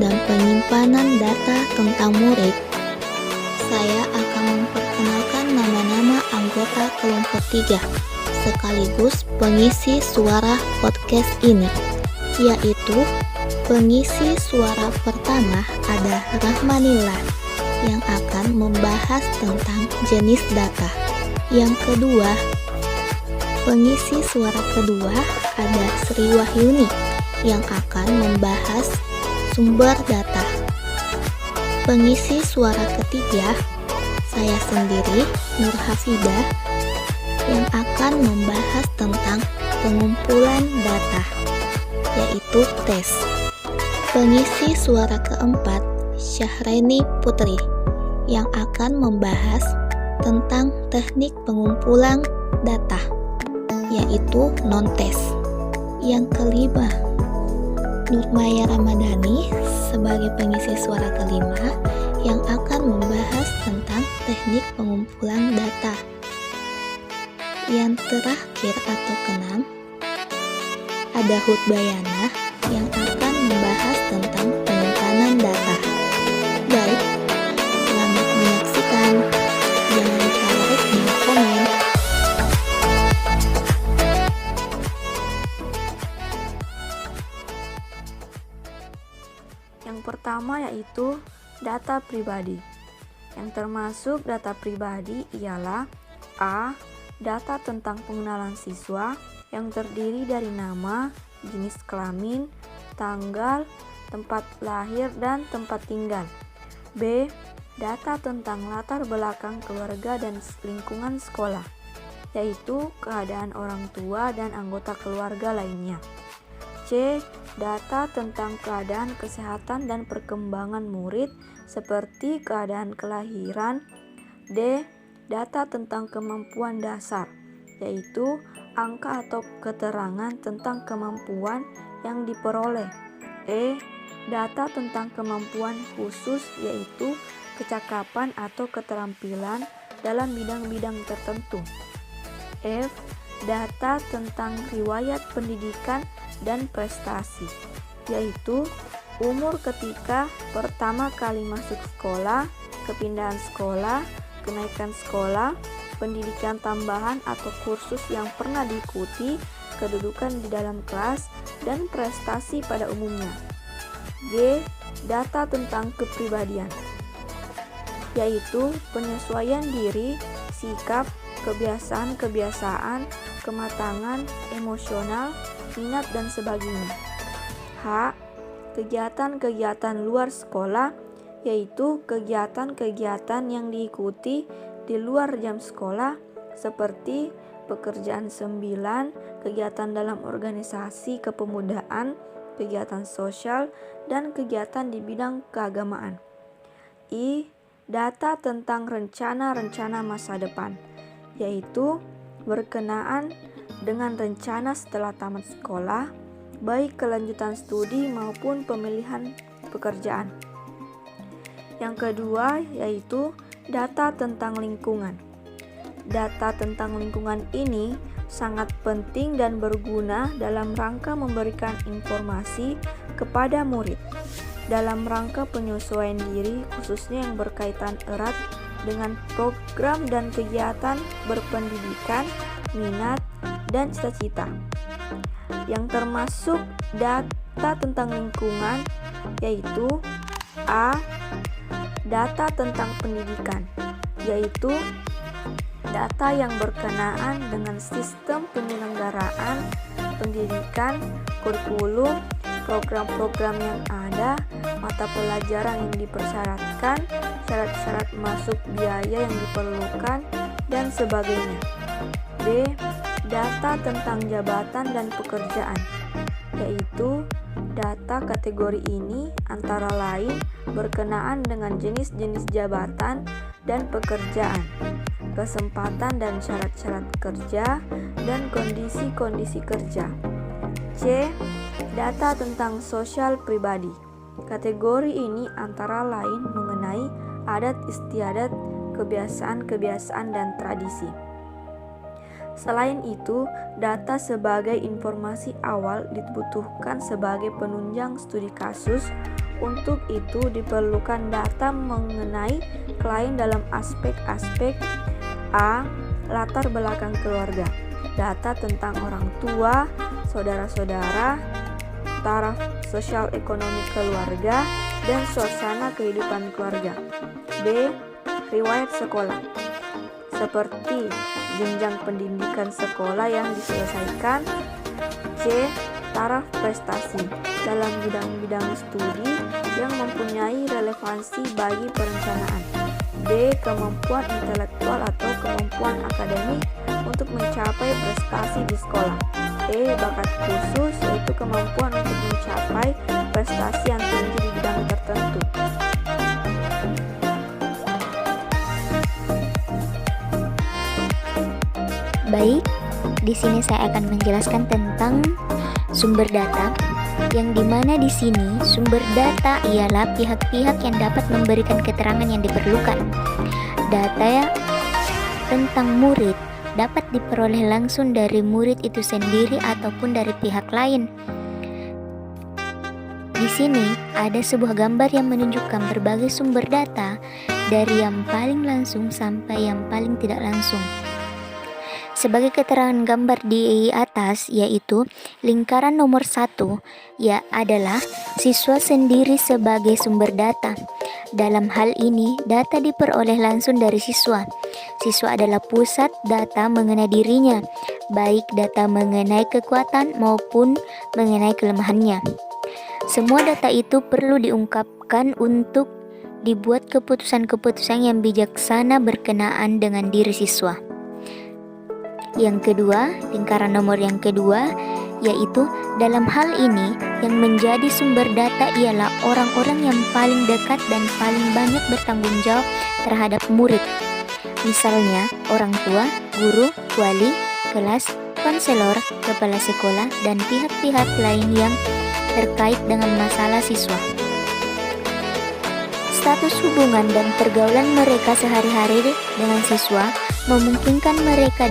dan penyimpanan data tentang murid, saya akan memperkenalkan nama-nama anggota kelompok 3 sekaligus pengisi suara podcast ini, yaitu pengisi suara pertama ada Rahmanillah yang akan membahas tentang jenis data. Yang kedua, pengisi suara kedua ada Sri Wahyuni yang akan membahas sumber data. Pengisi suara ketiga, saya sendiri, Nur Hafidah, yang akan membahas tentang pengumpulan data, yaitu tes. Pengisi suara keempat, Syahraini Putri, yang akan membahas tentang teknik pengumpulan data, yaitu non-tes. Yang kelima, Nurmaya Ramadhani sebagai pengisi suara kelima yang akan membahas tentang teknik pengumpulan data. Yang terakhir atau keenam, ada Hutbayana yang akan membahas tentang penyimpanan data. Baik, selamat menyaksikan. Jangan lupa like dan komen. Yang pertama yaitu data pribadi. Yang termasuk data pribadi ialah A. Data tentang pengenalan siswa yang terdiri dari nama, jenis kelamin, tanggal, tempat lahir, dan tempat tinggal. B. Data tentang latar belakang keluarga dan lingkungan sekolah, yaitu keadaan orang tua dan anggota keluarga lainnya. C. Data tentang keadaan kesehatan dan perkembangan murid seperti keadaan kelahiran. D. Data tentang kemampuan dasar, yaitu angka atau keterangan tentang kemampuan yang diperoleh. E. Data tentang kemampuan khusus, yaitu kecakapan atau keterampilan dalam bidang-bidang tertentu. F. Data tentang riwayat pendidikan dan prestasi, yaitu umur ketika pertama kali masuk sekolah, kepindahan sekolah, kenaikan sekolah, pendidikan tambahan atau kursus yang pernah diikuti, kedudukan di dalam kelas, dan prestasi pada umumnya. G. Data tentang kepribadian, yaitu penyesuaian diri, sikap, kebiasaan-kebiasaan, kematangan, emosional, minat, dan sebagainya. H. Kegiatan-kegiatan luar sekolah, yaitu kegiatan-kegiatan yang diikuti di luar jam sekolah seperti pekerjaan sembilan, kegiatan dalam organisasi kepemudaan, kegiatan sosial, dan kegiatan di bidang keagamaan. I. Data tentang rencana-rencana masa depan, yaitu berkenaan dengan rencana setelah tamat sekolah, baik kelanjutan studi maupun pemilihan pekerjaan. Yang kedua yaitu data tentang lingkungan. Data tentang lingkungan ini sangat penting dan berguna dalam rangka memberikan informasi kepada murid dalam rangka penyesuaian diri, khususnya yang berkaitan erat dengan program dan kegiatan berpendidikan, minat, dan cita-cita. Yang termasuk data tentang lingkungan yaitu A. Data tentang pendidikan, yaitu data yang berkenaan dengan sistem penyelenggaraan pendidikan, kurikulum, program-program yang ada, mata pelajaran yang dipersyaratkan, syarat-syarat masuk biaya yang diperlukan, dan sebagainya. B. Data tentang jabatan dan pekerjaan, yaitu data kategori ini antara lain berkenaan dengan jenis-jenis jabatan dan pekerjaan, kesempatan dan syarat-syarat kerja, dan kondisi-kondisi kerja. C. Data tentang sosial pribadi. Kategori ini antara lain mengenai adat istiadat, kebiasaan-kebiasaan, dan tradisi. Selain itu, data sebagai informasi awal dibutuhkan sebagai penunjang studi kasus Untuk itu diperlukan data mengenai klien dalam aspek-aspek A. Latar belakang keluarga, data tentang orang tua, saudara-saudara, taraf sosial ekonomi keluarga, dan suasana kehidupan keluarga. B. Riwayat sekolah, seperti jenjang pendidikan sekolah yang diselesaikan. C. Taraf prestasi dalam bidang-bidang studi yang mempunyai relevansi bagi perencanaan. D. Kemampuan intelektual atau kemampuan akademik untuk mencapai prestasi di sekolah. E. Bakat khusus, yaitu kemampuan untuk mencapai prestasi yang tinggi di bidang tertentu. Baik, di sini saya akan menjelaskan tentang sumber data, yang dimana di sini sumber data ialah pihak-pihak yang dapat memberikan keterangan yang diperlukan. Data tentang murid dapat diperoleh langsung dari murid itu sendiri ataupun dari pihak lain. Di sini ada sebuah gambar yang menunjukkan berbagai sumber data dari yang paling langsung sampai yang paling tidak langsung. Sebagai keterangan gambar di atas, yaitu lingkaran nomor 1 ya adalah siswa sendiri sebagai sumber data. Dalam hal ini, data diperoleh langsung dari siswa. Siswa adalah pusat data mengenai dirinya, baik data mengenai kekuatan maupun mengenai kelemahannya. Semua data itu perlu diungkapkan untuk dibuat keputusan-keputusan yang bijaksana berkenaan dengan diri siswa. Yang kedua, lingkaran nomor yang kedua, yaitu dalam hal ini yang menjadi sumber data ialah orang-orang yang paling dekat dan paling banyak bertanggung jawab terhadap murid. Misalnya, orang tua, guru, wali, kelas, konselor, kepala sekolah, dan pihak-pihak lain yang terkait dengan masalah siswa. Status hubungan dan pergaulan mereka sehari-hari dengan siswa memungkinkan mereka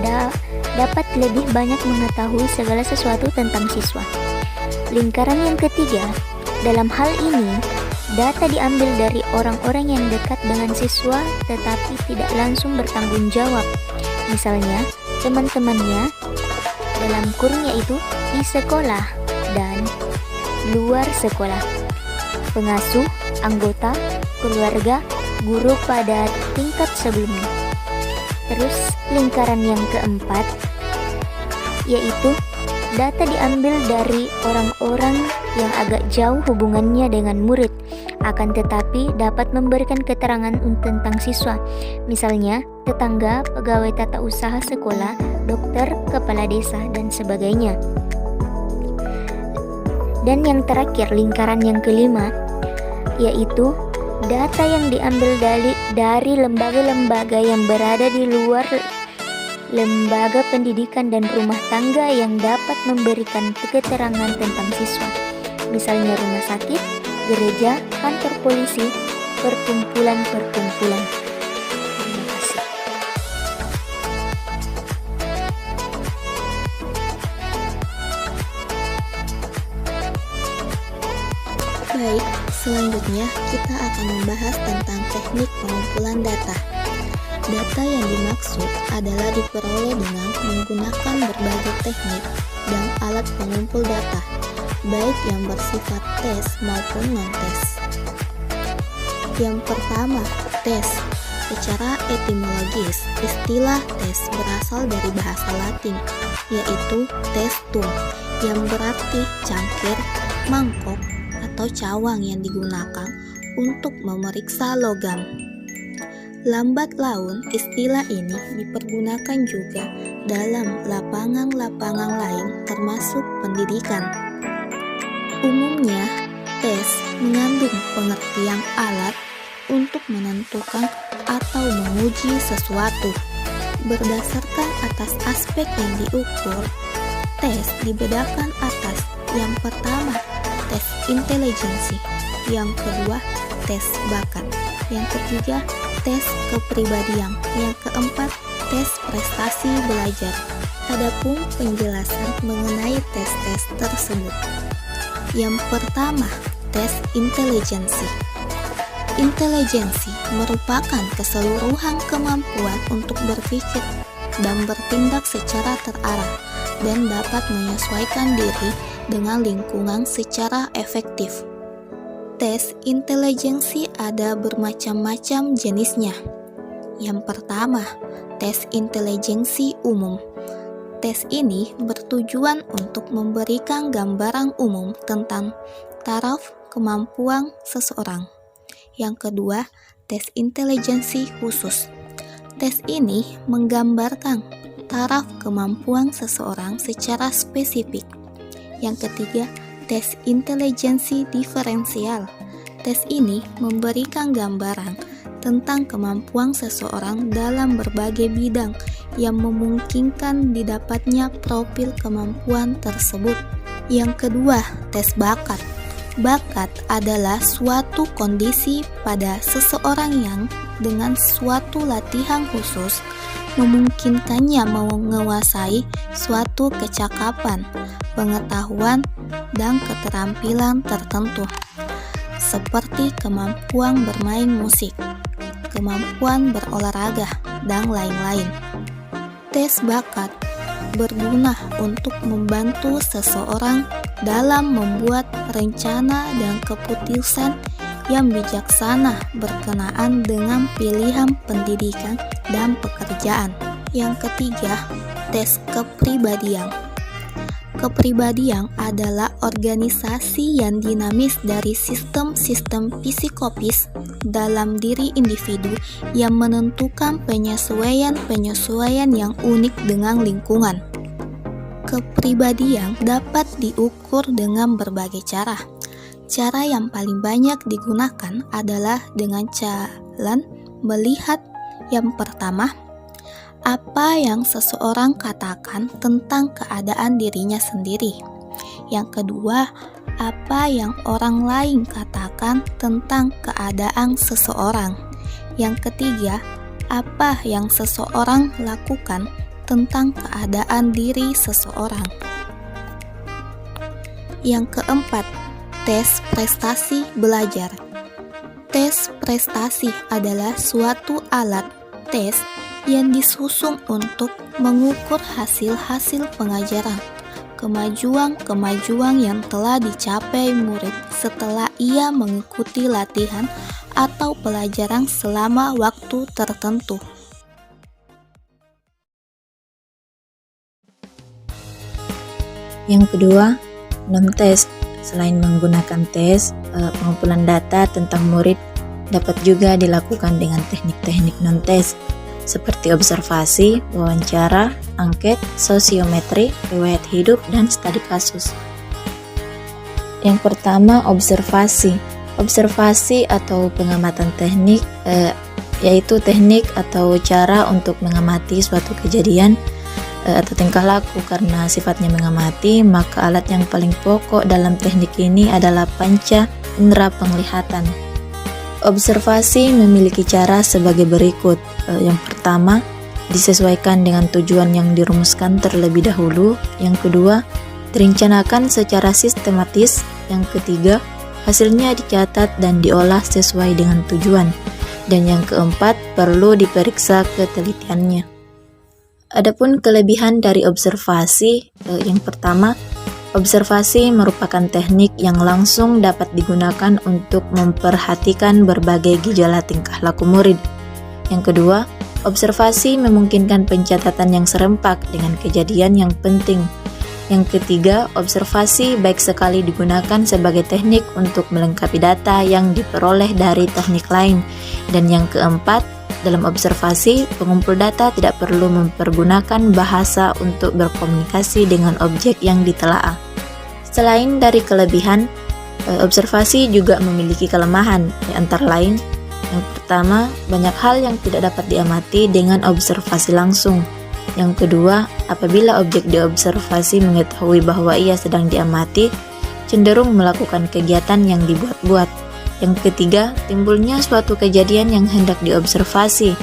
dapat lebih banyak mengetahui segala sesuatu tentang siswa. Lingkaran yang ketiga, dalam hal ini, data diambil dari orang-orang yang dekat dengan siswa tetapi tidak langsung bertanggung jawab. Misalnya, teman-temannya dalam kurung yaitu di sekolah dan luar sekolah, pengasuh, anggota, keluarga, guru pada tingkat sebelumnya. Terus lingkaran yang keempat, yaitu data diambil dari orang-orang yang agak jauh hubungannya dengan murid, akan tetapi dapat memberikan keterangan tentang siswa. Misalnya, tetangga, pegawai tata usaha sekolah, dokter, kepala desa, dan sebagainya. Dan yang terakhir, lingkaran yang kelima, yaitu data yang diambil dari lembaga-lembaga yang berada di luar lembaga pendidikan dan rumah tangga yang dapat memberikan keterangan tentang siswa. Misalnya rumah sakit, gereja, kantor polisi, perkumpulan-perkumpulan. Terima kasih. Baik, selanjutnya kita akan membahas tentang teknik pengumpulan data. Data yang dimaksud adalah diperoleh dengan menggunakan berbagai teknik dan alat pengumpul data, baik yang bersifat tes maupun non-tes. Yang pertama, tes. Secara etimologis, istilah tes berasal dari bahasa Latin, yaitu testum, yang berarti cangkir, mangkok, atau cawang yang digunakan untuk memeriksa logam. Lambat laun, istilah ini dipergunakan juga dalam lapangan-lapangan lain termasuk pendidikan. Umumnya, tes mengandung pengertian alat untuk menentukan atau menguji sesuatu. Berdasarkan atas aspek yang diukur, tes dibedakan atas yang pertama, tes intelijensi, yang kedua, tes bakat, yang ketiga, tes kepribadian, yang keempat, tes prestasi belajar. Adapun penjelasan mengenai tes-tes tersebut. Yang pertama, tes intelijensi. Intelijensi merupakan keseluruhan kemampuan untuk berpikir dan bertindak secara terarah dan dapat menyesuaikan diri dengan lingkungan secara efektif. Tes intelijensi ada bermacam-macam jenisnya. Yang pertama, tes intelijensi umum. Tes ini bertujuan untuk memberikan gambaran umum tentang taraf kemampuan seseorang. Yang kedua, tes intelijensi khusus. Tes ini menggambarkan taraf kemampuan seseorang secara spesifik. Yang ketiga, tes intelijensi diferensial. Tes ini memberikan gambaran tentang kemampuan seseorang dalam berbagai bidang yang memungkinkan didapatnya profil kemampuan tersebut. Yang kedua, tes bakat. Bakat adalah suatu kondisi pada seseorang yang dengan suatu latihan khusus memungkinkannya menguasai suatu kecakapan, pengetahuan, dan keterampilan tertentu, seperti kemampuan bermain musik, kemampuan berolahraga, dan lain-lain. Tes bakat berguna untuk membantu seseorang dalam membuat rencana dan keputusan yang bijaksana berkenaan dengan pilihan pendidikan dan pekerjaan. Yang ketiga, tes kepribadian. Kepribadian adalah organisasi yang dinamis dari sistem-sistem psikopis dalam diri individu yang menentukan penyesuaian-penyesuaian yang unik dengan lingkungan. Kepribadian dapat diukur dengan berbagai cara. Cara yang paling banyak digunakan adalah dengan cara melihat. Yang pertama, apa yang seseorang katakan tentang keadaan dirinya sendiri. Yang kedua, apa yang orang lain katakan tentang keadaan seseorang. Yang ketiga, apa yang seseorang lakukan tentang keadaan diri seseorang. Yang keempat, tes prestasi belajar. Tes prestasi adalah suatu alat tes yang disusun untuk mengukur hasil-hasil pengajaran, kemajuan-kemajuan yang telah dicapai murid setelah ia mengikuti latihan atau pelajaran selama waktu tertentu. Yang kedua, non-tes. Selain menggunakan tes, pengumpulan data tentang murid dapat juga dilakukan dengan teknik-teknik non-tes seperti observasi, wawancara, angket, sosiometri, riwayat hidup, dan studi kasus. Yang pertama, observasi. Observasi atau pengamatan teknik yaitu teknik atau cara untuk mengamati suatu kejadian atau tingkah laku. Karena sifatnya mengamati, maka alat yang paling pokok dalam teknik ini adalah panca indera penglihatan. Observasi memiliki cara sebagai berikut. Yang pertama, disesuaikan dengan tujuan yang dirumuskan terlebih dahulu. Yang kedua, direncanakan secara sistematis. Yang ketiga, hasilnya dicatat dan diolah sesuai dengan tujuan. Dan yang keempat, perlu diperiksa ketelitiannya. Adapun kelebihan dari observasi, yang pertama, observasi merupakan teknik yang langsung dapat digunakan untuk memperhatikan berbagai gejala tingkah laku murid. Yang kedua, observasi memungkinkan pencatatan yang serempak dengan kejadian yang penting. Yang ketiga, observasi baik sekali digunakan sebagai teknik untuk melengkapi data yang diperoleh dari teknik lain. Dan yang keempat, dalam observasi, pengumpul data tidak perlu mempergunakan bahasa untuk berkomunikasi dengan objek yang ditelaah. Selain dari kelebihan, observasi juga memiliki kelemahan, antara lain, yang pertama, banyak hal yang tidak dapat diamati dengan observasi langsung. Yang kedua, apabila objek diobservasi mengetahui bahwa ia sedang diamati, cenderung melakukan kegiatan yang dibuat-buat. Yang ketiga, timbulnya suatu kejadian yang hendak diobservasi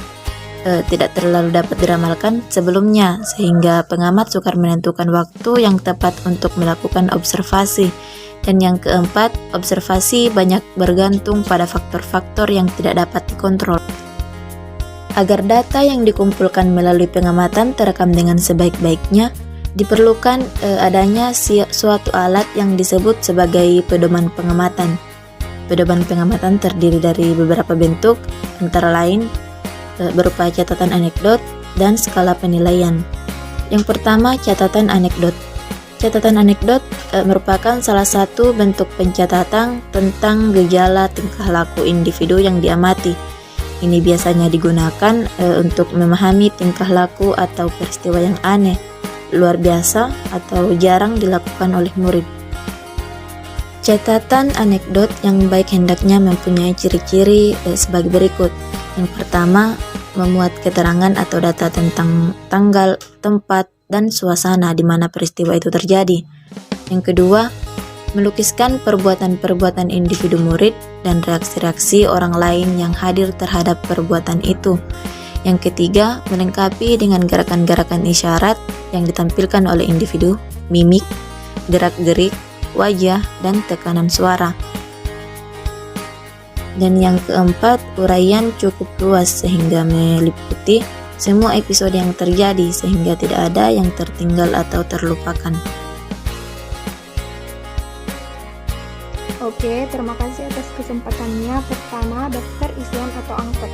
tidak terlalu dapat diramalkan sebelumnya, sehingga pengamat sukar menentukan waktu yang tepat untuk melakukan observasi. Dan yang keempat, observasi banyak bergantung pada faktor-faktor yang tidak dapat dikontrol. Agar data yang dikumpulkan melalui pengamatan terekam dengan sebaik-baiknya, diperlukan adanya suatu alat yang disebut sebagai pedoman pengamatan. Pedoman pengamatan terdiri dari beberapa bentuk, antara lain berupa catatan anekdot dan skala penilaian. Yang pertama, catatan anekdot. Catatan anekdot merupakan salah satu bentuk pencatatan tentang gejala tingkah laku individu yang diamati. Ini biasanya digunakan untuk memahami tingkah laku atau peristiwa yang aneh, luar biasa, atau jarang dilakukan oleh murid. Catatan anekdot yang baik hendaknya mempunyai ciri-ciri sebagai berikut. Yang pertama, memuat keterangan atau data tentang tanggal, tempat, dan suasana di mana peristiwa itu terjadi. Yang kedua, melukiskan perbuatan-perbuatan individu murid dan reaksi-reaksi orang lain yang hadir terhadap perbuatan itu. Yang ketiga, melengkapi dengan gerakan-gerakan isyarat yang ditampilkan oleh individu, mimik, gerak-gerik, wajah, dan tekanan suara. Dan yang keempat, uraian cukup luas sehingga meliputi semua episode yang terjadi sehingga tidak ada yang tertinggal atau terlupakan. Oke, terima kasih atas kesempatannya. Pertama, daftar isian atau angket.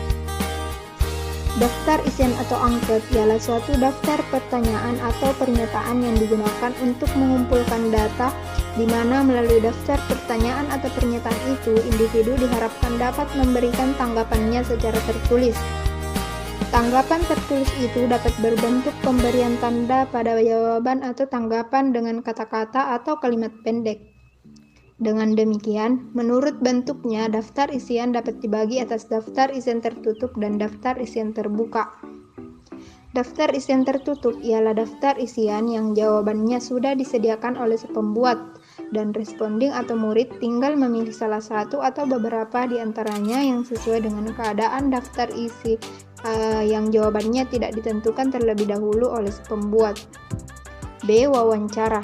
Daftar isian atau angket ialah suatu daftar pertanyaan atau pernyataan yang digunakan untuk mengumpulkan data di mana melalui daftar pertanyaan atau pernyataan itu, individu diharapkan dapat memberikan tanggapannya secara tertulis. Tanggapan tertulis itu dapat berbentuk pemberian tanda pada jawaban atau tanggapan dengan kata-kata atau kalimat pendek. Dengan demikian, menurut bentuknya, daftar isian dapat dibagi atas daftar isian tertutup dan daftar isian terbuka. Daftar isian tertutup ialah daftar isian yang jawabannya sudah disediakan oleh si pembuat, dan responding atau murid tinggal memilih salah satu atau beberapa di antaranya yang sesuai dengan keadaan daftar isi yang jawabannya tidak ditentukan terlebih dahulu oleh si pembuat. B. Wawancara.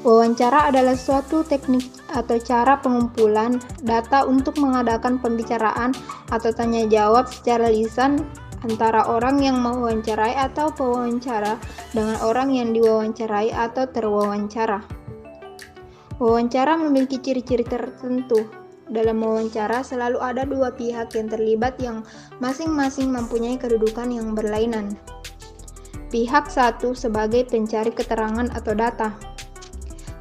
Wawancara adalah suatu teknik atau cara pengumpulan data untuk mengadakan pembicaraan atau tanya jawab secara lisan antara orang yang mewawancarai atau pewawancara dengan orang yang diwawancarai atau terwawancara. Wawancara memiliki ciri-ciri tertentu. Dalam wawancara selalu ada dua pihak yang terlibat yang masing-masing mempunyai kedudukan yang berlainan. Pihak satu sebagai pencari keterangan atau data.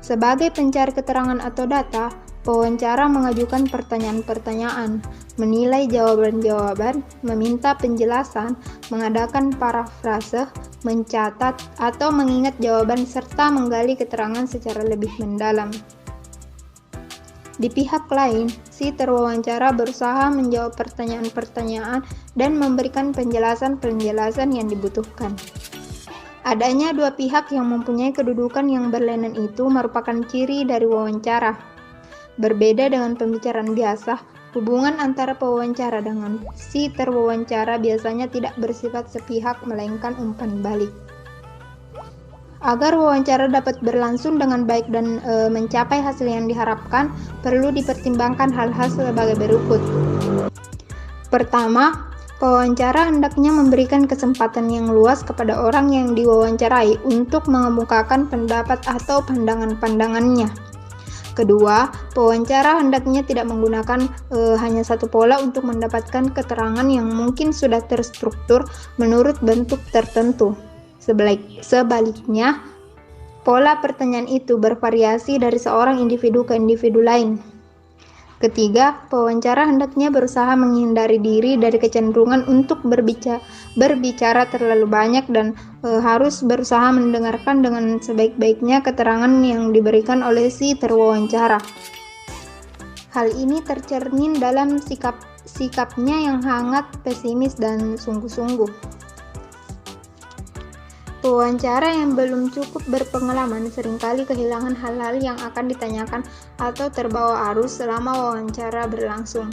Sebagai pencari keterangan atau data, pewawancara mengajukan pertanyaan-pertanyaan, menilai jawaban-jawaban, meminta penjelasan, mengadakan parafrase, mencatat atau mengingat jawaban serta menggali keterangan secara lebih mendalam. Di pihak lain, si terwawancara berusaha menjawab pertanyaan-pertanyaan dan memberikan penjelasan-penjelasan yang dibutuhkan. Adanya dua pihak yang mempunyai kedudukan yang berlainan itu merupakan ciri dari wawancara. Berbeda dengan pembicaraan biasa, hubungan antara pewawancara dengan si terwawancara biasanya tidak bersifat sepihak melainkan umpan balik. Agar wawancara dapat berlangsung dengan baik dan mencapai hasil yang diharapkan, perlu dipertimbangkan hal-hal sebagai berikut. Pertama, pewawancara hendaknya memberikan kesempatan yang luas kepada orang yang diwawancarai untuk mengemukakan pendapat atau pandangan-pandangannya. Kedua, pewawancara hendaknya tidak menggunakan hanya satu pola untuk mendapatkan keterangan yang mungkin sudah terstruktur menurut bentuk tertentu. Sebaliknya, pola pertanyaan itu bervariasi dari seorang individu ke individu lain. Ketiga, pewawancara hendaknya berusaha menghindari diri dari kecenderungan untuk berbicara terlalu banyak dan harus berusaha mendengarkan dengan sebaik-baiknya keterangan yang diberikan oleh si terwawancara. Hal ini tercermin dalam sikapnya yang hangat, pesimis, dan sungguh-sungguh. Pewawancara yang belum cukup berpengalaman seringkali kehilangan hal-hal yang akan ditanyakan atau terbawa arus selama wawancara berlangsung.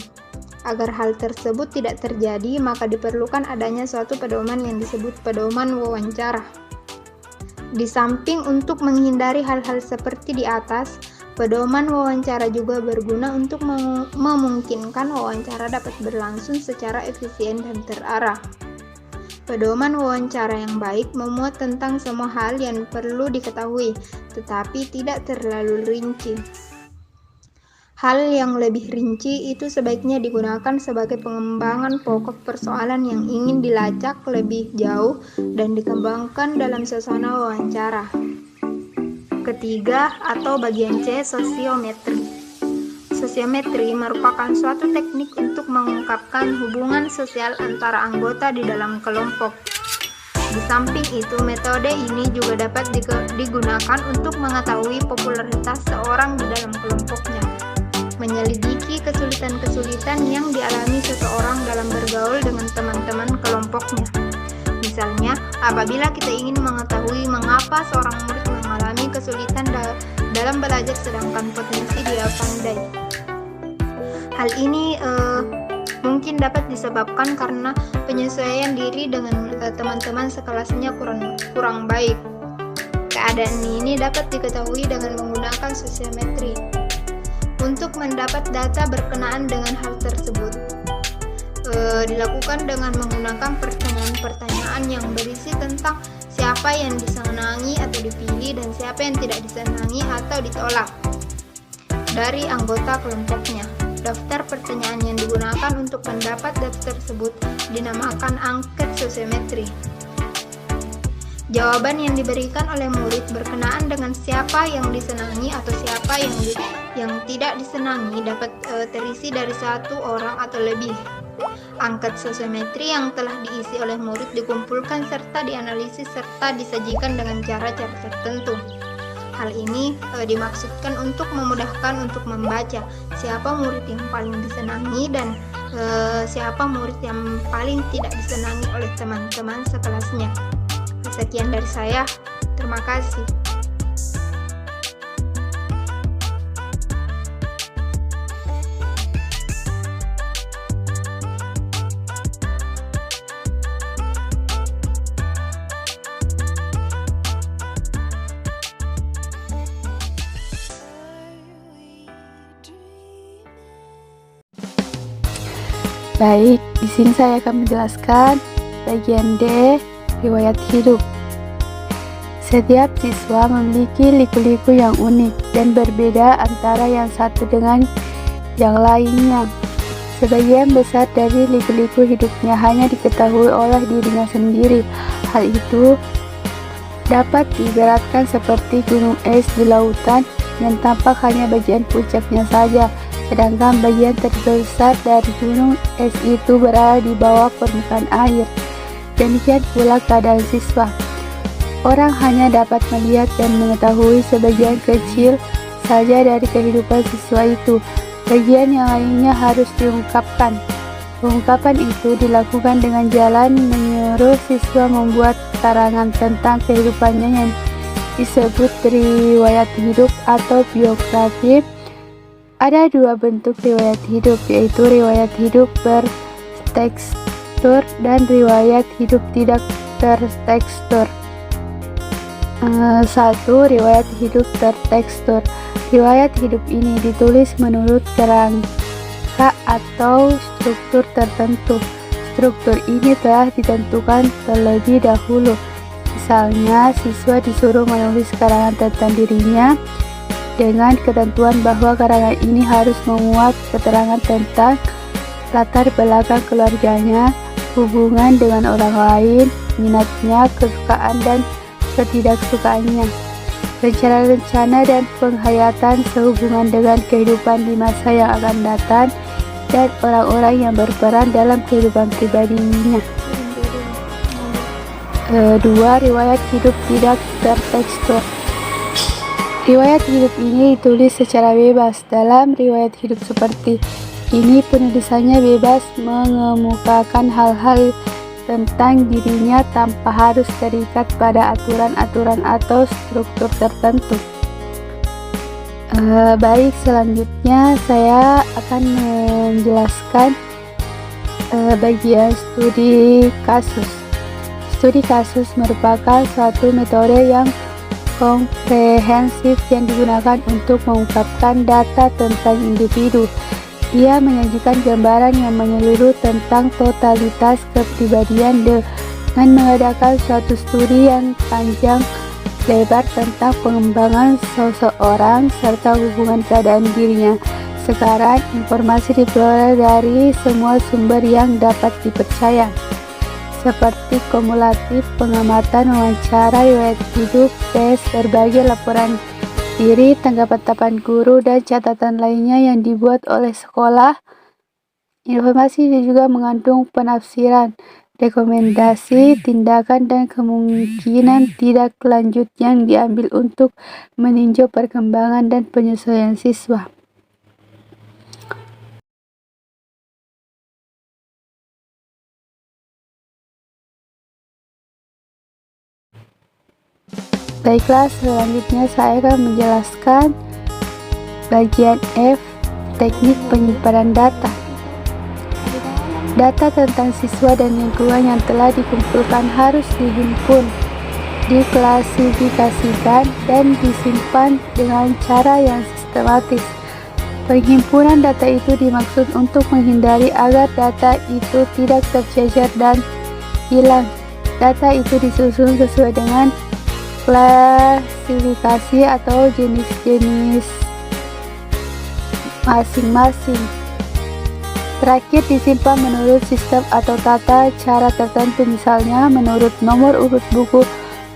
Agar hal tersebut tidak terjadi, maka diperlukan adanya suatu pedoman yang disebut pedoman wawancara. Di samping untuk menghindari hal-hal seperti di atas, Pedoman wawancara juga berguna untuk memungkinkan wawancara dapat berlangsung secara efisien dan terarah. Pedoman wawancara yang baik memuat tentang semua hal yang perlu diketahui, tetapi tidak terlalu rinci. Hal yang lebih rinci itu sebaiknya digunakan sebagai pengembangan pokok persoalan yang ingin dilacak lebih jauh dan dikembangkan dalam suasana wawancara. Ketiga, atau bagian C, sosiometri. Sosiometri merupakan suatu teknik untuk mengungkapkan hubungan sosial antara anggota di dalam kelompok. Di samping itu, metode ini juga dapat digunakan untuk mengetahui popularitas seorang di dalam kelompoknya, menyelidiki kesulitan-kesulitan yang dialami seseorang dalam bergaul dengan teman-teman kelompoknya. Misalnya, apabila kita ingin mengetahui mengapa seorang murid mengalami kesulitan dalam belajar sedangkan potensi dia pandai. Hal ini mungkin dapat disebabkan karena penyesuaian diri dengan teman-teman sekelasnya kurang baik. Keadaan ini dapat diketahui dengan menggunakan sosiometri. Untuk mendapat data berkenaan dengan hal tersebut, dilakukan dengan menggunakan pertanyaan-pertanyaan yang berisi tentang siapa yang disenangi atau dipilih dan siapa yang tidak disenangi atau ditolak dari anggota kelompoknya. Daftar pertanyaan yang digunakan untuk mendapat data tersebut dinamakan angket sosiometri. Jawaban yang diberikan oleh murid berkenaan dengan siapa yang disenangi atau siapa yang tidak disenangi dapat terisi dari satu orang atau lebih. Angket sosiometri yang telah diisi oleh murid dikumpulkan serta dianalisis serta disajikan dengan cara-cara tertentu. Hal ini dimaksudkan untuk memudahkan untuk membaca siapa murid yang paling disenangi dan siapa murid yang paling tidak disenangi oleh teman-teman sekelasnya. Sekian dari saya, terima kasih. Baik, di sini saya akan menjelaskan bagian D, riwayat hidup. Setiap siswa memiliki liku-liku yang unik dan berbeda antara yang satu dengan yang lainnya. Sebagian besar dari liku-liku hidupnya hanya diketahui oleh dirinya sendiri. Hal itu dapat diibaratkan seperti gunung es di lautan yang tampak hanya bagian puncaknya saja, sedangkan bagian terbesar dari gunung es itu berada di bawah permukaan air. Demikian pula keadaan siswa. Orang hanya dapat melihat dan mengetahui sebagian kecil saja dari kehidupan siswa itu. Bagian yang lainnya harus diungkapkan. Pengungkapan itu dilakukan dengan jalan menyuruh siswa membuat keterangan tentang kehidupannya yang disebut riwayat hidup atau biografi. Ada dua bentuk riwayat hidup, yaitu riwayat hidup bertekstur dan riwayat hidup tidak tertekstur. 1. Riwayat hidup tertekstur. Riwayat hidup ini ditulis menurut kerangka atau struktur tertentu. Struktur ini telah ditentukan terlebih dahulu. Misalnya, siswa disuruh menulis karangan tentang dirinya dengan ketentuan bahwa karangan ini harus memuat keterangan tentang latar belakang keluarganya, hubungan dengan orang lain, minatnya, kesukaan dan ketidaksukaannya, rencana-rencana dan penghayatan sehubungan dengan kehidupan di masa yang akan datang, dan orang-orang yang berperan dalam kehidupan pribadinya. 2. Riwayat hidup tidak tertekstur. Riwayat hidup ini ditulis secara bebas. Dalam riwayat hidup seperti ini, penulisannya bebas mengemukakan hal-hal tentang dirinya tanpa harus terikat pada aturan-aturan atau struktur tertentu. Baik, selanjutnya saya akan menjelaskan bagian studi kasus. Studi kasus merupakan suatu metode yang komprehensif yang digunakan untuk mengungkapkan data tentang individu. Ia menyajikan gambaran yang menyeluruh tentang totalitas kepribadian dengan mengadakan suatu studi yang panjang lebar tentang pengembangan seseorang serta hubungan keadaan dirinya. Sekarang, informasi diperoleh dari semua sumber yang dapat dipercaya, seperti kumulatif, pengamatan, wawancara, riwayat hidup, tes, berbagai laporan diri, tanggapan guru, dan catatan lainnya yang dibuat oleh sekolah. Informasi ini juga mengandung penafsiran, rekomendasi, tindakan, dan kemungkinan tidak lanjut yang diambil untuk meninjau perkembangan dan penyesuaian siswa. Baiklah, selanjutnya saya akan menjelaskan bagian F, teknik penyimpanan data. Data tentang siswa dan lingkungan yang telah dikumpulkan harus dihimpun, diklasifikasikan, dan disimpan dengan cara yang sistematis. Penghimpunan data itu dimaksud untuk menghindari agar data itu tidak tercecer dan hilang. Data itu disusun sesuai dengan klasifikasi atau jenis-jenis masing-masing. Terakhir, disimpan menurut sistem atau tata cara tertentu, misalnya menurut nomor urut buku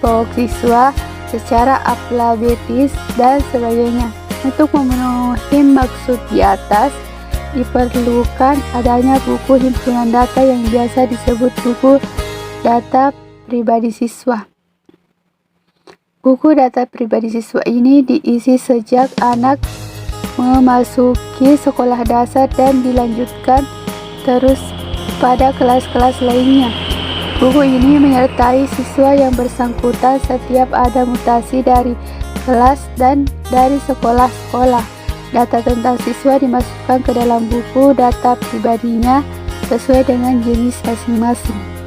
pokok siswa secara alfabetis dan sebagainya. Untuk memenuhi maksud di atas, diperlukan adanya buku himpunan data yang biasa disebut buku data pribadi siswa. Buku data pribadi siswa ini diisi sejak anak memasuki sekolah dasar dan dilanjutkan terus pada kelas-kelas lainnya. Buku ini menyertai siswa yang bersangkutan setiap ada mutasi dari kelas dan dari sekolah-sekolah. Data tentang siswa dimasukkan ke dalam buku data pribadinya sesuai dengan jenis masing-masing.